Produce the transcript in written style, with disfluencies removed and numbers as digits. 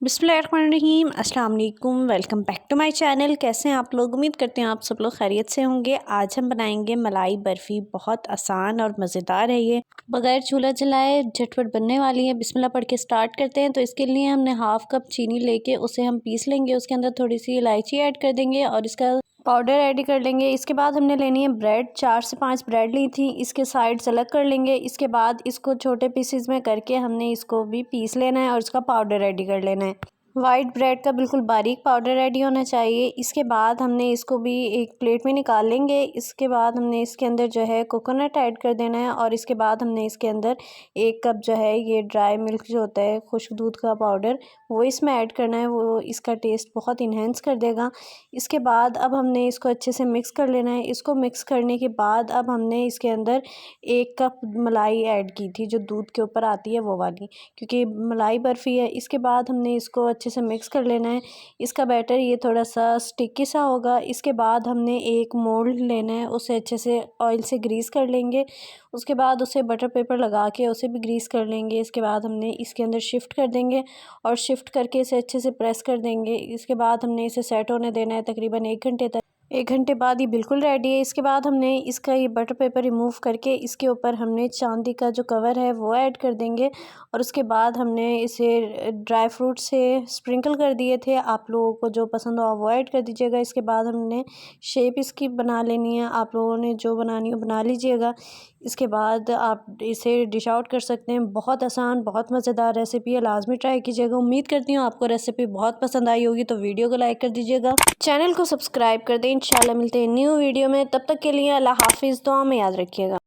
बिस्मिल्लाहिर्रहमानिर्रहीम अस्सलाम वालेकुम। Welcome back to my channel. कैसे हैं आप लोग? उम्मीद करते हैं आप सब लोग खैरियत से होंगे। आज हम बनाएंगे मलाई बर्फ़ी। बहुत आसान और मज़ेदार है ये, बगैर चूल्हा जलाए झटपट बनने वाली है। बिस्मिल्लाह पढ़ के स्टार्ट करते हैं। तो इसके लिए हमने हाफ़ कप चीनी लेके उसे हम पीस लेंगे। उसके अंदर थोड़ी सी इलायची ऐड कर देंगे और इसका पाउडर ऐड कर लेंगे। इसके बाद हमने लेनी है ब्रेड। 4 से 5 ब्रेड ली थी। इसके साइड्स अलग कर लेंगे। इसके बाद इसको छोटे पीसेस में करके हमने इसको भी पीस लेना है और इसका पाउडर रेडी कर लेना है। वाइट ब्रेड का बिल्कुल बारीक पाउडर रेडी होना चाहिए। इसके बाद हमने इसको भी एक प्लेट में निकाल लेंगे। इसके बाद हमने इसके अंदर जो है कोकोनट ऐड कर देना है और इसके बाद हमने इसके अंदर 1 कप जो है ये ड्राई मिल्क जो होता है, खुश्क दूध का पाउडर, वो इसमें ऐड करना है। वो इसका टेस्ट बहुत इन्हेंस कर देगा। इसके बाद अब हमने इसको अच्छे से मिक्स कर लेना है। इसको मिक्स करने के बाद अब हमने इसके अंदर 1 कप मलाई ऐड की थी, जो दूध के ऊपर आती है वो वाली, क्योंकि मलाई बर्फ़ी है। इसके बाद हमने इसको अच्छे से मिक्स कर लेना है। इसका बैटर ये थोड़ा सा स्टिकी सा होगा। इसके बाद हमने एक मोल्ड लेना है, उसे अच्छे से ऑयल से ग्रीस कर लेंगे। उसके बाद उसे बटर पेपर लगा के उसे भी ग्रीस कर लेंगे। इसके बाद हमने इसके अंदर शिफ्ट कर देंगे और शिफ्ट करके इसे अच्छे से प्रेस कर देंगे। इसके बाद हमने इसे सेट होने देना है तकरीबन 1 घंटे तक। 1 घंटे बाद ये बिल्कुल रेडी है। इसके बाद हमने इसका ये बटर पेपर रिमूव करके इसके ऊपर हमने चांदी का जो कवर है वो ऐड कर देंगे और उसके बाद हमने इसे ड्राई फ्रूट से स्प्रिंकल कर दिए थे। आप लोगों को जो पसंद हो आप वो ऐड कर दीजिएगा। इसके बाद हमने शेप इसकी बना लेनी है। आप लोगों ने जो बनानी हो बना लीजिएगा। इसके बाद आप इसे डिश आउट कर सकते हैं। बहुत आसान, बहुत मज़ेदार रेसिपी है, लाजमी ट्राई कीजिएगा। उम्मीद करती हूँ आपको रेसिपी बहुत पसंद आई होगी, तो वीडियो को लाइक कर दीजिएगा, चैनल को सब्सक्राइब कर दें। इंशाल्लाह मिलते हैं न्यू वीडियो में। तब तक के लिए अल्लाह हाफिज़। दुआ में याद रखिएगा।